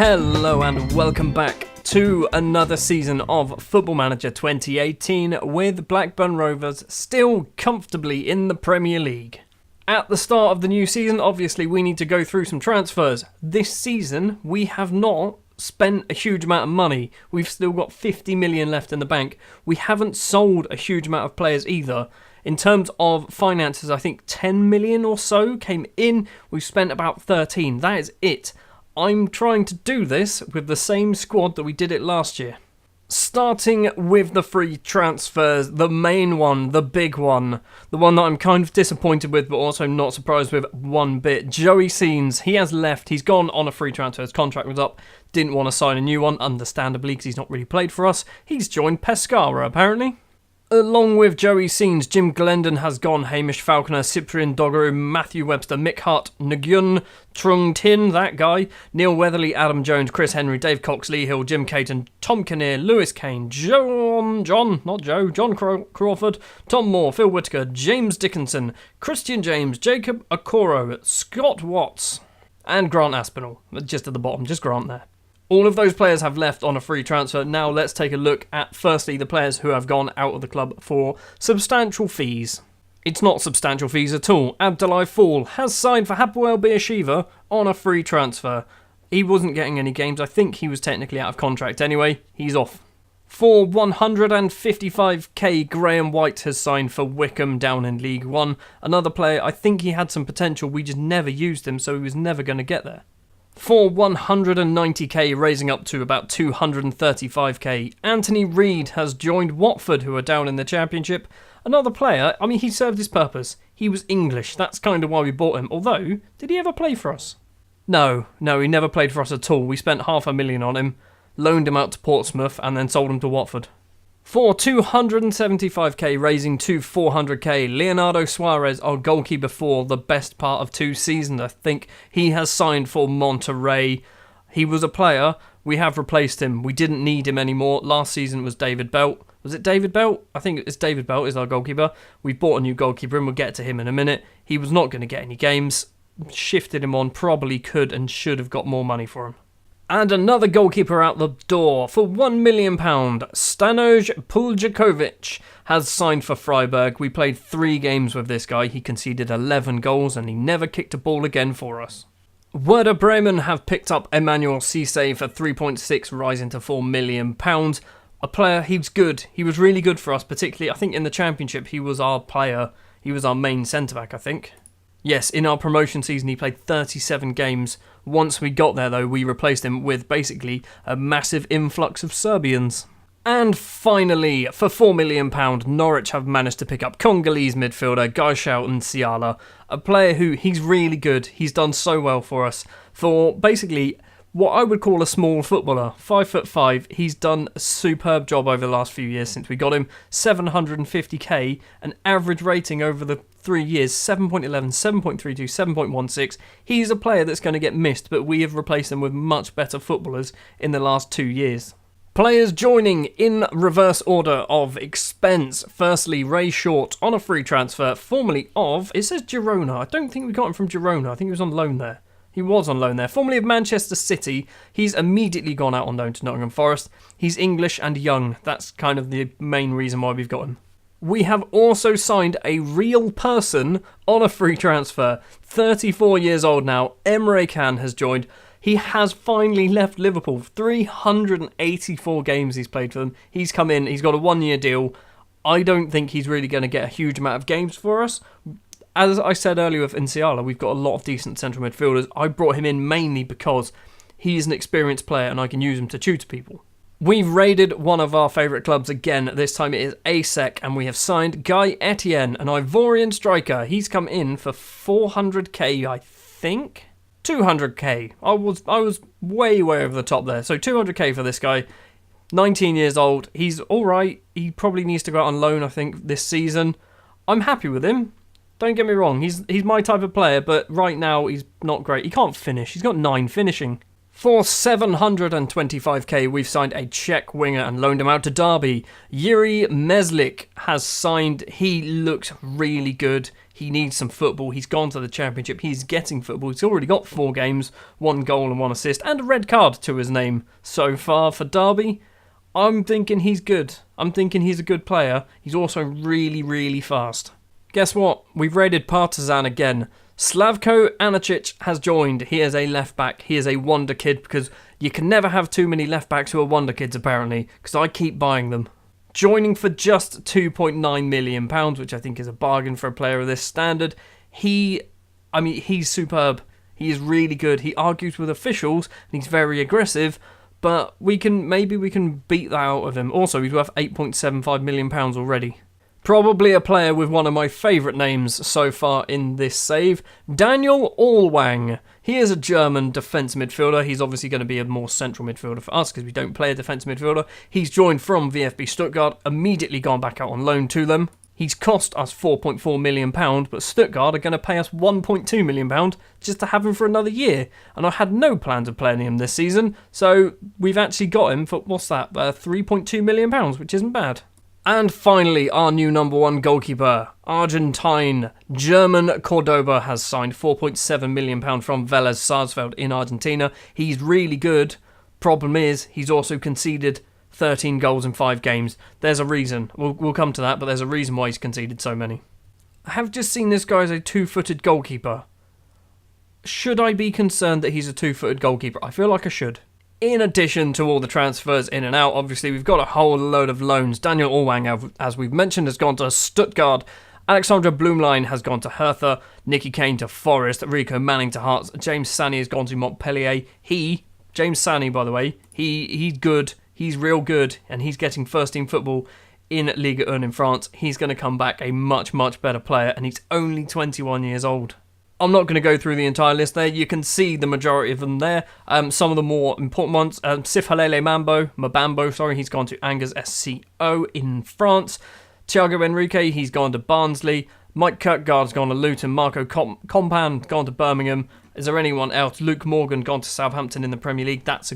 Hello and welcome back to another season of Football Manager 2018 with Blackburn Rovers still comfortably in the Premier League. At the start of the new season, obviously we need to go through some transfers. This season we have not spent a huge amount of money. We've still got 50 million left in the bank. We haven't sold a huge amount of players either. In terms of finances, I think 10 million or so came in. We've spent about 13. That is it. I'm trying to do this with the same squad that we did it last year. Starting with the free transfers, the main one, the big one, the one that I'm kind of disappointed with but also not surprised with one bit. Joey Seans, he has left, he's gone on a free transfer, his contract was up, didn't want to sign a new one, understandably because he's not really played for us. He's joined Pescara apparently. Along with Joey Seans, Jim Glendon has gone, Hamish Falconer, Cyprian Doggeroo, Matthew Webster, Mick Hart, Nguyen, Trung Tin, that guy, Neil Weatherly, Adam Jones, Chris Henry, Dave Cox, Lee Hill, Jim Caton, Tom Kinnear, Lewis Kane, John Crawford, Tom Moore, Phil Whittaker, James Dickinson, Christian James, Jacob Okoro, Scott Watts, and Grant Aspinall. Just at the bottom, just Grant there. All of those players have left on a free transfer. Now let's take a look at, firstly, the players who have gone out of the club for substantial fees. It's not substantial fees at all. Abdullah Fall has signed for Hapoel Beersheva on a free transfer. He wasn't getting any games. I think he was technically out of contract anyway. He's off. For 155k, Graham White has signed for Wycombe down in League One. Another player, I think he had some potential. We just never used him, so he was never going to get there. For 190k, raising up to about 235k, Anthony Reid has joined Watford, who are down in the Championship. Another player, I mean, he served his purpose. He was English, that's kind of why we bought him. Although, did he ever play for us? No, he never played for us at all. We spent $500,000 on him, loaned him out to Portsmouth, and then sold him to Watford. For 275k, raising to 400k, Leonardo Suarez, our goalkeeper for the best part of 2 seasons, I think. He has signed for Monterrey. He was a player. We have replaced him. We didn't need him anymore. Last season was David Belt. Was it David Belt? I think it's David Belt is our goalkeeper. We bought a new goalkeeper and we'll get to him in a minute. He was not going to get any games. Shifted him on. Probably could and should have got more money for him. And another goalkeeper out the door for £1 million. Stanoj Puljakovic has signed for Freiburg. We played 3 games with this guy. He conceded 11 goals and he never kicked a ball again for us. Werder Bremen have picked up Emmanuel Cisse for 3.6, rising to £4 million. A player, he was good. He was really good for us, particularly, I think in the Championship, he was our player. He was our main centre-back, I think. Yes, in our promotion season, he played 37 games. Once we got there, though, we replaced him with basically a massive influx of Serbians. And finally, for £4 million, Norwich have managed to pick up Congolese midfielder Gaishao Nsiala, a player who, he's really good. He's done so well for us. For basically what I would call a small footballer, 5'5", he's done a superb job over the last few years since we got him. 750k, an average rating over the 3 years, 7.11, 7.32, 7.16. He's a player that's going to get missed, but we have replaced him with much better footballers in the last 2 years. Players joining in reverse order of expense. Firstly, Ray Short on a free transfer, formerly of, it says Girona. I don't think we got him from Girona. I think he was on loan there. He was on loan there. Formerly of Manchester City, he's immediately gone out on loan to Nottingham Forest. He's English and young. That's kind of the main reason why we've got him. We have also signed a real person on a free transfer. 34 years old now, Emre Can has joined. He has finally left Liverpool. 384 games he's played for them. He's come in, he's got a 1-year deal. I don't think he's really going to get a huge amount of games for us. As I said earlier with Nsiala, we've got a lot of decent central midfielders. I brought him in mainly because he's an experienced player and I can use him to tutor people. We've raided one of our favourite clubs again. This time it is ASEC and we have signed Guy Etienne, an Ivorian striker. He's come in for 400k, I think? 200k. I was way over the top there. So 200k for this guy. 19 years old. He's alright. He probably needs to go out on loan, I think, this season. I'm happy with him. Don't get me wrong, he's my type of player, but right now he's not great. He can't finish. He's got 9 finishing. For 725k, we've signed a Czech winger and loaned him out to Derby. Yuri Meslik has signed. He looks really good. He needs some football. He's gone to the Championship. He's getting football. He's already got 4 games, 1 goal and 1 assist, and a red card to his name so far for Derby. I'm thinking he's good. I'm thinking he's a good player. He's also really, really fast. Guess what? We've raided Partizan again. Slavko Aničić has joined. He is a left back. He is a wonder kid, because you can never have too many left backs who are wonder kids apparently, because I keep buying them. Joining for just £2.9 million, which I think is a bargain for a player of this standard. He's superb. He is really good. He argues with officials and he's very aggressive, but maybe we can beat that out of him. Also, he's worth £8.75 million already. Probably a player with one of my favourite names so far in this save, Daniel Allwang. He is a German defence midfielder. He's obviously going to be a more central midfielder for us because we don't play a defence midfielder. He's joined from VfB Stuttgart, immediately gone back out on loan to them. He's cost us £4.4 million, but Stuttgart are going to pay us £1.2 million just to have him for another year. And I had no plans of playing him this season, so we've actually got him for, £3.2 million, which isn't bad. And finally, our new number 1 goalkeeper, Argentine German Cordoba, has signed £4.7 million from Vélez Sarsfield in Argentina. He's really good. Problem is, he's also conceded 13 goals in 5 games. There's a reason. We'll come to that, but there's a reason why he's conceded so many. I have just seen this guy as a 2-footed goalkeeper. Should I be concerned that he's a 2-footed goalkeeper? I feel like I should. In addition to all the transfers in and out, obviously, we've got a whole load of loans. Daniel Allwang, as we've mentioned, has gone to Stuttgart. Alexandra Blumlein has gone to Hertha. Nicky Kane to Forest. Rico Manning to Hearts. James Sani has gone to Montpellier. James Sani, by the way, he's good. He's real good, and he's getting first-team football in Ligue 1 in France. He's going to come back a much, much better player, and he's only 21 years old. I'm not going to go through the entire list there. You can see the majority of them there. Some of the more important ones. Sif Halele Mabambo, he's gone to Angers SCO in France. Thiago Henrique, he's gone to Barnsley. Mike Kirkgaard's gone to Luton. Marco Compan gone to Birmingham. Is there anyone else? Luke Morgan gone to Southampton in the Premier League. That's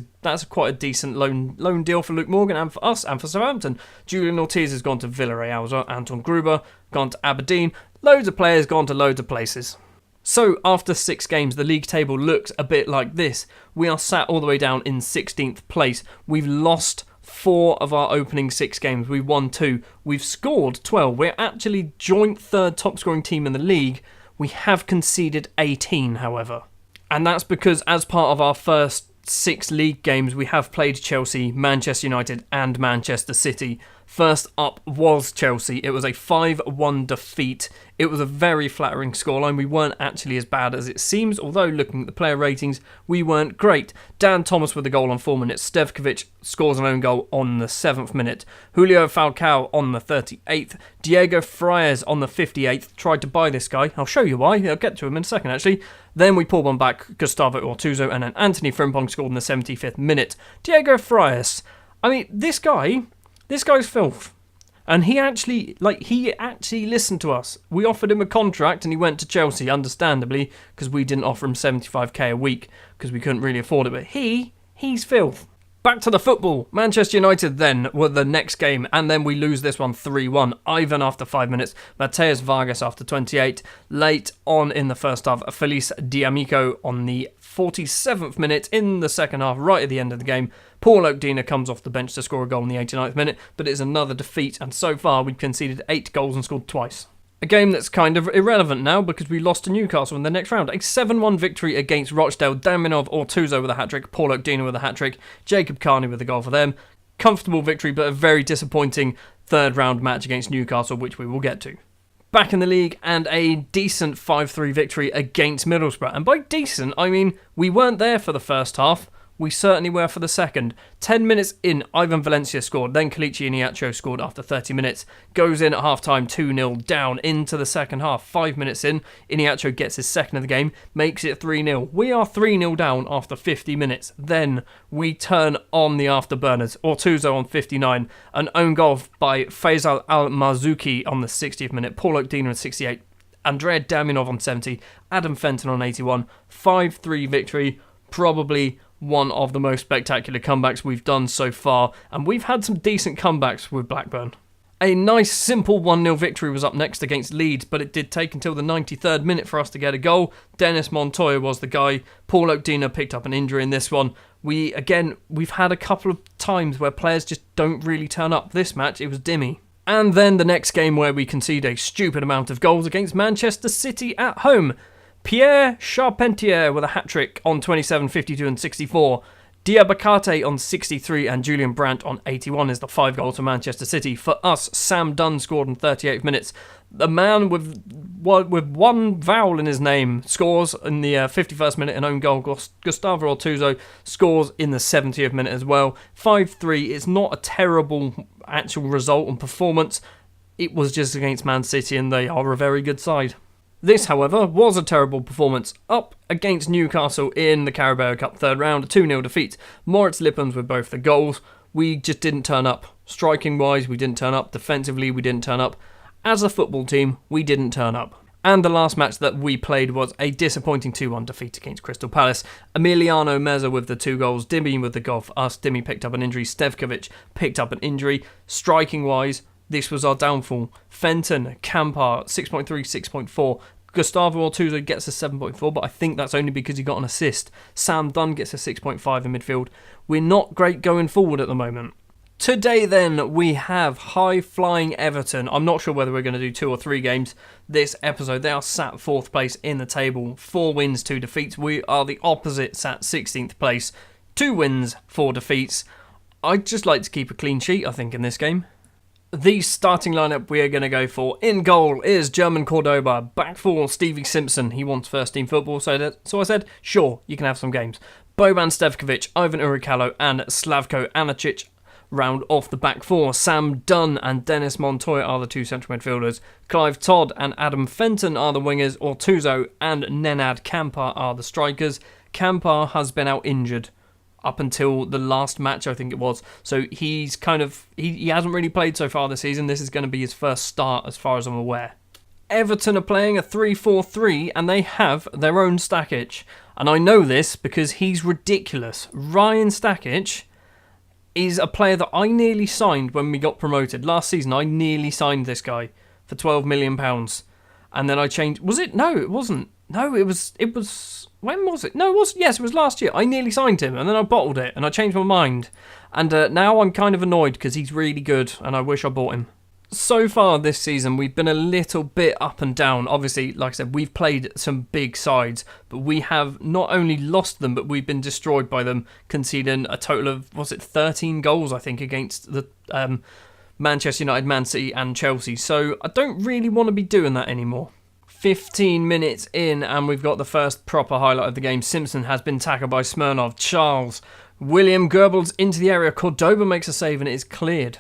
quite a decent loan deal for Luke Morgan and for us and for Southampton. Julian Ortiz has gone to Villarreal. Anton Gruber gone to Aberdeen. Loads of players gone to loads of places. So, after 6 games, the league table looks a bit like this. We are sat all the way down in 16th place. We've lost 4 of our opening 6 games. We've won 2. We've scored 12. We're actually joint 3rd top scoring team in the league. We have conceded 18, however. And that's because as part of our first 6 league games, we have played Chelsea, Manchester United and Manchester City. First up was Chelsea. It was a 5-1 defeat. It was a very flattering scoreline. We weren't actually as bad as it seems, although looking at the player ratings, we weren't great. Dan Thomas with a goal on 4 minutes. Stevkovic scores an own goal on the 7th minute. Julio Falcao on the 38th. Diego Friars on the 58th. Tried to buy this guy. I'll show you why. I'll get to him in a second, actually. Then we pulled one back, Gustavo Ortuzzo, and then Anthony Frimpong scored in the 75th minute. Diego Friars. I mean, this guy's filth. And he actually listened to us. We offered him a contract and he went to Chelsea, understandably, because we didn't offer him 75k a week because we couldn't really afford it. But he's filth. Back to the football. Manchester United then were the next game, and then we lose this one 3-1. Ivan after 5 minutes, Mateus Vargas after 28. Late on in the first half, Felice D'Amico on the 47th minute in the second half, right at the end of the game. Paul Oakdina comes off the bench to score a goal in the 89th minute, but it's another defeat, and so far we've conceded 8 goals and scored twice. A game that's kind of irrelevant now because we lost to Newcastle in the next round. A 7-1 victory against Rochdale. Daminov Ortuzzo with a hat-trick, Paul Oakdina with a hat-trick, Jacob Carney with a goal for them. Comfortable victory, but a very disappointing third round match against Newcastle, which we will get to. Back in the league, and a decent 5-3 victory against Middlesbrough. And by decent, I mean we weren't there for the first half. We certainly were for the second. 10 minutes in, Ivan Valencia scored. Then Kalichi Iniacho scored after 30 minutes. Goes in at half-time, 2-0 down into the second half. 5 minutes in, Iniacho gets his second of the game, makes it 3-0. We are 3-0 down after 50 minutes. Then we turn on the afterburners. Ortuzzo on 59. An own goal by Faisal Al-Marzouki on the 60th minute. Paul Oakdina on 68. Andrea Daminov on 70. Adam Fenton on 81. 5-3 victory. Probably one of the most spectacular comebacks we've done so far, and we've had some decent comebacks with Blackburn. A nice, simple 1-0 victory was up next against Leeds, but it did take until the 93rd minute for us to get a goal. Dennis Montoya was the guy. Paul Oakdina picked up an injury in this one. We've had a couple of times where players just don't really turn up. This match, it was Dimmy. And then the next game where we concede a stupid amount of goals against Manchester City at home. Pierre Charpentier with a hat-trick on 27, 52 and 64. Diabakate on 63 and Julian Brandt on 81 is the 5 goals for Manchester City. For us, Sam Dunn scored in 38 minutes. The man with one vowel in his name scores in the 51st minute an own goal. Gustavo Ortuzzo scores in the 70th minute as well. 5-3 is not a terrible actual result and performance. It was just against Man City and they are a very good side. This, however, was a terrible performance. Up against Newcastle in the Carabao Cup third round, a 2-0 defeat. Moritz Lippens with both the goals. We just didn't turn up. Striking-wise, we didn't turn up. Defensively, we didn't turn up. As a football team, we didn't turn up. And the last match that we played was a disappointing 2-1 defeat against Crystal Palace. Emiliano Meza with the 2 goals. Dimmy with the goal for us. Dimmy picked up an injury. Stevkovic picked up an injury. Striking-wise, this was our downfall. Fenton, Kampar, 6.3, 6.4. Gustavo Ortuzzo gets a 7.4, but I think that's only because he got an assist. Sam Dunn gets a 6.5 in midfield. We're not great going forward at the moment. Today then, we have high-flying Everton. I'm not sure whether we're going to do 2 or 3 games this episode. They are sat 4th place in the table. 4 wins, 2 defeats. We are the opposite, sat 16th place. 2 wins, 4 defeats. I'd just like to keep a clean sheet, I think, in this game. The starting lineup we are going to go for in goal is German Cordoba. Back 4, Stevie Simpson. He wants first team football, so I said, sure, you can have some games. Boban Stevkovic, Ivan Uricalo and Slavko Anacic round off the back 4. Sam Dunn and Dennis Montoya are the 2 central midfielders. Clive Todd and Adam Fenton are the wingers. Ortuzzo and Nenad Kampar are the strikers. Kampar has been out injured up until the last match, I think it was. So he's he hasn't really played so far this season. This is going to be his first start as far as I'm aware. Everton are playing a 3-4-3 and they have their own Stakic. And I know this because he's ridiculous. Ryan Stakic is a player that I nearly signed when we got promoted. Last season, I nearly signed this guy for £12 million. And then I changed... Was it? No, it wasn't. No, it was... When was it? No, it was. Yes, it was last year. I nearly signed him, and then I bottled it, and I changed my mind. And now I'm kind of annoyed because he's really good, and I wish I bought him. So far this season, we've been a little bit up and down. Obviously, like I said, we've played some big sides, but we have not only lost them, but we've been destroyed by them, conceding a total of, 13 goals, I think, against the Manchester United, Man City, and Chelsea. So I don't really want to be doing that anymore. 15 minutes in and we've got the first proper highlight of the game. Simpson has been tackled by Smirnov. Charles. William Goebbels into the area. Cordoba makes a save and it is cleared.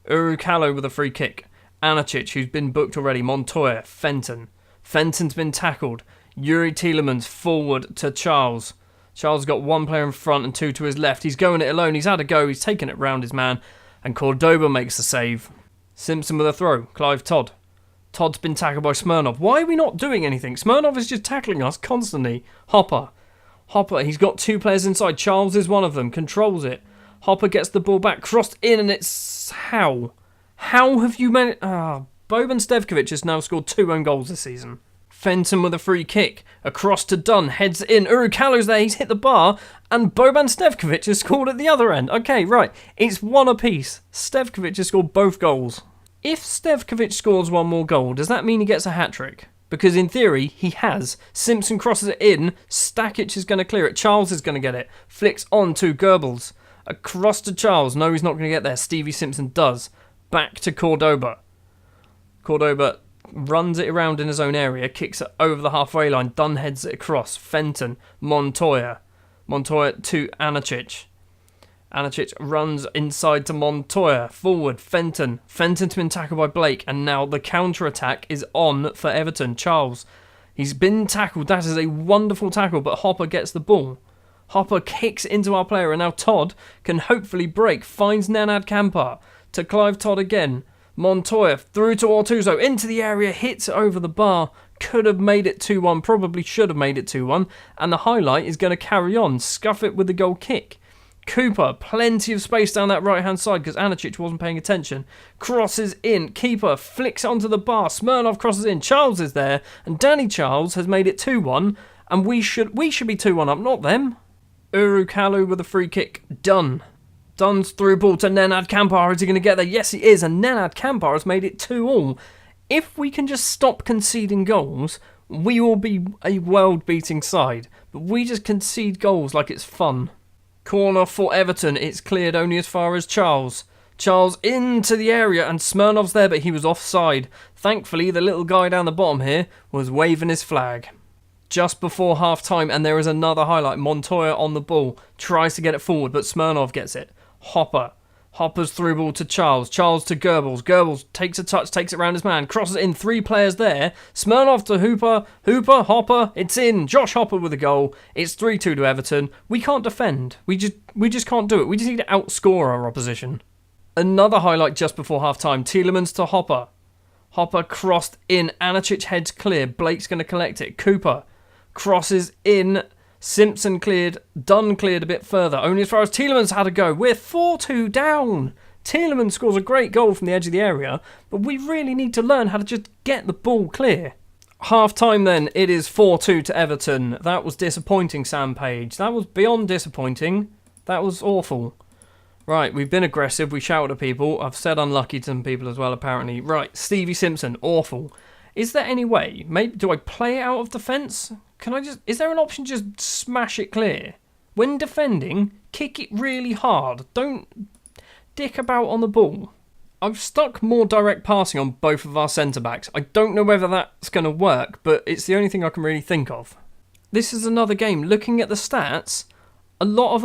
Urukalo with a free kick. Anacic, who's been booked already. Montoya. Fenton. Fenton's been tackled. Yuri Tielemans forward to Charles. Charles got 1 player in front and 2 to his left. He's going it alone. He's had a go. He's taken it round his man. And Cordoba makes the save. Simpson with a throw. Clive Todd. Todd's been tackled by Smirnov. Why are we not doing anything? Smirnov is just tackling us constantly. Hopper, he's got 2 players inside. Charles is one of them. Controls it. Hopper gets the ball back. Crossed in and it's... How? How have you managed... Boban Stevkovic has now scored 2 own goals this season. Fenton with a free kick. Across to Dunn. Heads in. Urukalo's there. He's hit the bar. And Boban Stevkovic has scored at the other end. Okay, right. It's 1 apiece. Stevkovic has scored both goals. If Stevkovic scores 1 more goal, does that mean he gets a hat-trick? Because in theory, he has. Simpson crosses it in. Stakic is going to clear it. Charles is going to get it. Flicks on to Goebbels. Across to Charles. No, he's not going to get there. Stevie Simpson does. Back to Cordoba. Cordoba runs it around in his own area. Kicks it over the halfway line. Dunn heads it across. Fenton. Montoya. Montoya to Anacic. Anacic runs inside to Montoya. Forward, Fenton. Fenton's been tackled by Blake. And now the counter-attack is on for Everton. Charles. He's been tackled. That is a wonderful tackle, but Hopper gets the ball. Hopper kicks into our player, and now Todd can hopefully break. Finds Nenad Kampar. To Clive Todd again. Montoya through to Ortuzzo. Into the area. Hits over the bar. Could have made it 2-1, probably should have made it 2-1. And the highlight is going to carry on. Scuff it with the goal kick. Cooper, plenty of space down that right-hand side because Anicic wasn't paying attention. Crosses in. Keeper flicks it onto the bar. Smirnov crosses in. Charles is there. And Danny Charles has made it 2-1. And we should be 2-1 up, not them. Urukalu with a free kick. Done. Dunn's through ball to Nenad Kampar. Is he going to get there? Yes, he is. And Nenad Kampar has made it 2-2. If we can just stop conceding goals, we will be a world-beating side. But we just concede goals like it's fun. Corner for Everton. It's cleared only as far as Charles. Charles into the area and Smirnov's there, but he was offside. Thankfully, the little guy down the bottom here was waving his flag. Just before half-time, and there is another highlight. Montoya on the ball. Tries to get it forward, but Smirnov gets it. Hopper's through ball to Charles. Charles to Goebbels. Goebbels takes a touch, takes it round his man. Crosses it in. 3 players there. Smirnov to Hooper. Hopper. It's in. Josh Hopper with a goal. It's 3-2 to Everton. We can't defend. We just can't do it. We just need to outscore our opposition. Another highlight just before half-time. Tielemans to Hopper. Hopper crossed in. Anicic heads clear. Blake's going to collect it. Cooper crosses in. Simpson cleared. Dunn cleared a bit further. Only as far as Tielemans had to go. We're 4-2 down. Tielemans scores a great goal from the edge of the area, but we really need to learn how to just get the ball clear. Half time then, it is 4-2 to Everton. That was disappointing, Sam Page. That was beyond disappointing. That was awful. Right, we've been aggressive. We shouted at people. I've said unlucky to some people as well, apparently. Right, Stevie Simpson, awful. Is there any way? Maybe do I play it out of defence? Is there an option to just smash it clear? When defending, kick it really hard. Don't dick about on the ball. I've stuck more direct passing on both of our centre-backs. I don't know whether that's going to work, but it's the only thing I can really think of. This is another game. Looking at the stats, a lot of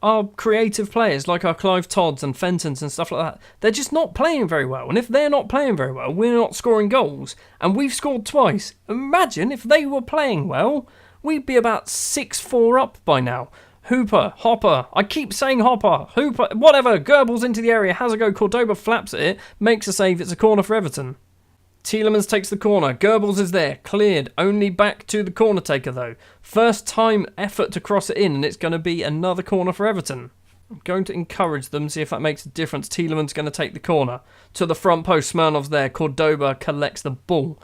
our creative players, like our Clive Todds and Fentons and stuff like that, they're just not playing very well. And if they're not playing very well, we're not scoring goals. And we've scored twice. Imagine if they were playing well, we'd be about 6-4 up by now. Hopper. I keep saying Hopper. Hooper, whatever. Goebbels into the area, has a go. Cordoba flaps at it, makes a save. It's a corner for Everton. Tielemans takes the corner. Goebbels is there. Cleared. Only back to the corner taker, though. First time effort to cross it in, and it's going to be another corner for Everton. I'm going to encourage them, see if that makes a difference. Tielemans going to take the corner. To the front post. Smirnov's there. Cordoba collects the ball.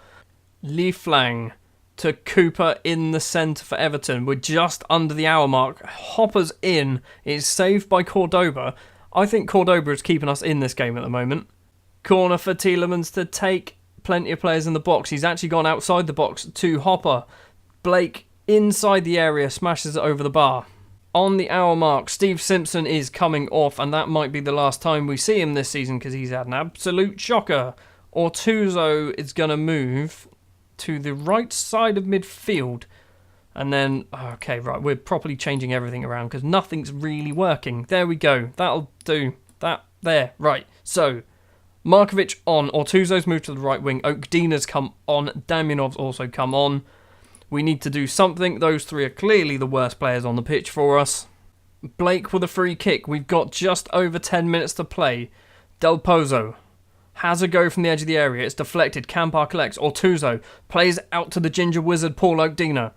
Lee Flang to Cooper in the centre for Everton. We're just under the hour mark. Hopper's in. It's saved by Cordoba. I think Cordoba is keeping us in this game at the moment. Corner for Tielemans to take. Plenty of players in the box. He's actually gone outside the box to Hopper. Blake inside the area, smashes it over the bar. On the hour mark, Steve Simpson is coming off, and that might be the last time we see him this season because he's had an absolute shocker. Ortuzzo is going to move to the right side of midfield. And then, okay, right, we're properly changing everything around because nothing's really working. There we go. That'll do. That, there, right. So, Markovic on. Ortuzzo's moved to the right wing. Okdina's come on. Damjanov's also come on. We need to do something. Those three are clearly the worst players on the pitch for us. Blake with a free kick. We've got just over 10 minutes to play. Del Pozo has a go from the edge of the area. It's deflected. Kampar collects. Ortuzzo plays out to the ginger wizard Paul Okdina.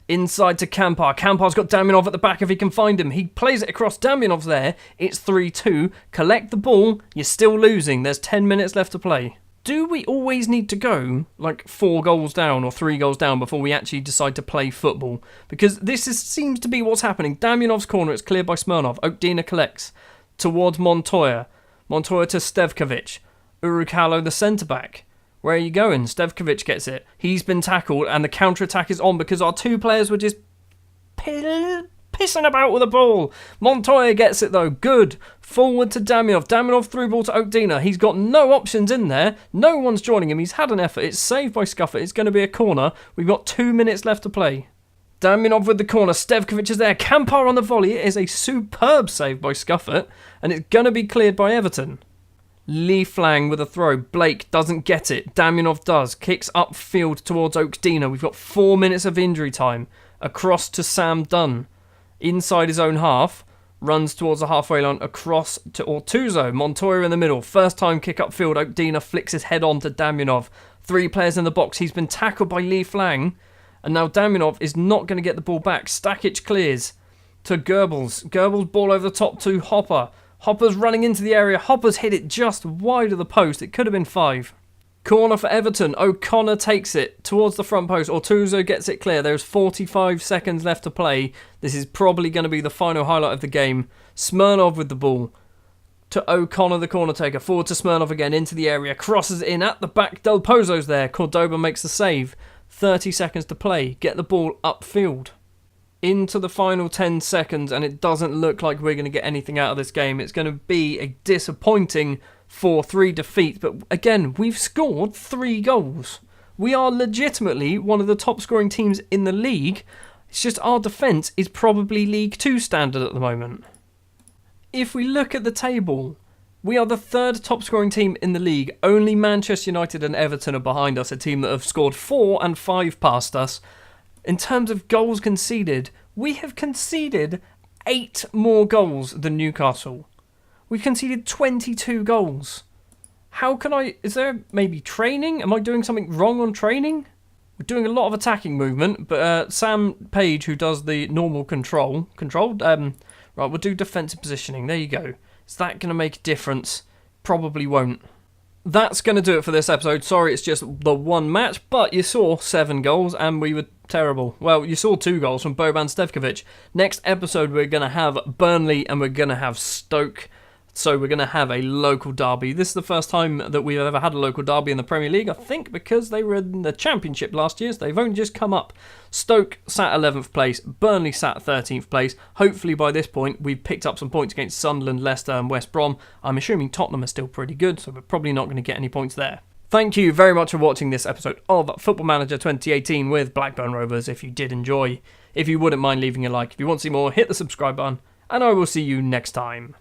Inside to Kampar. Kampar's got Damjanov at the back if he can find him. He plays it across. Damjanov's there. It's 3-2. Collect the ball. You're still losing. There's 10 minutes left to play. Do we always need to go like 4 goals down or 3 goals down before we actually decide to play football? Because seems to be what's happening. Damjanov's corner. It's cleared by Smirnov. Okdina collects towards Montoya. Montoya to Stevkovic. Urukalo, the centre-back. Where are you going? Stevkovic gets it. He's been tackled and the counter-attack is on because our 2 players were just pissing about with the ball. Montoya gets it though. Good. Forward to Damjanov. Damjanov through ball to Okdina. He's got no options in there. No one's joining him. He's had an effort. It's saved by Scuffer. It's going to be a corner. We've got 2 minutes left to play. Damjanov with the corner. Stevkovic is there. Kampar on the volley. It is a superb save by Scuffer and it's going to be cleared by Everton. Lee Flang with a throw. Blake doesn't get it. Damjanov does. Kicks upfield towards Okdina. We've got 4 minutes of injury time. Across to Sam Dunn. Inside his own half. runs towards the halfway line across to Ortuzzo. Montoya in the middle. First time kick upfield. Okdina flicks his head on to Damjanov. 3 players in the box. He's been tackled by Lee Flang. And now Damjanov is not going to get the ball back. Stakic clears to Goebbels. Goebbels ball over the top to Hopper. Hopper's running into the area. Hopper's hit it just wide of the post. It could have been 5. Corner for Everton. O'Connor takes it towards the front post. Ortuzzo gets it clear. There's 45 seconds left to play. This is probably going to be the final highlight of the game. Smirnov with the ball to O'Connor, the corner taker. Forward to Smirnov again into the area. Crosses in at the back. Del Pozo's there. Cordoba makes the save. 30 seconds to play. Get the ball upfield. Into the final 10 seconds, and it doesn't look like we're going to get anything out of this game. It's going to be a disappointing 4-3 defeat, but again, we've scored 3 goals. We are legitimately one of the top scoring teams in the league. It's just our defence is probably League 2 standard at the moment. If we look at the table, we are the 3rd top scoring team in the league. Only Manchester United and Everton are behind us, a team that have scored 4 and 5 past us. In terms of goals conceded, we have conceded 8 more goals than Newcastle. We've conceded 22 goals. Is there maybe training? Am I doing something wrong on training? We're doing a lot of attacking movement, but Sam Page, who does the normal right, we'll do defensive positioning. There you go. Is that going to make a difference? Probably won't. That's going to do it for this episode. Sorry, it's just the one match, but you saw 7 goals and we were terrible. Well, you saw 2 goals from Boban Stevkovic. Next episode, we're going to have Burnley and we're going to have Stoke. So we're going to have a local derby. This is the first time that we've ever had a local derby in the Premier League, I think because they were in the Championship last year, so they've only just come up. Stoke sat 11th place, Burnley sat 13th place. Hopefully by this point we've picked up some points against Sunderland, Leicester and West Brom. I'm assuming Tottenham are still pretty good, so we're probably not going to get any points there. Thank you very much for watching this episode of Football Manager 2018 with Blackburn Rovers. If you did enjoy, if you wouldn't mind leaving a like, if you want to see more, hit the subscribe button, and I will see you next time.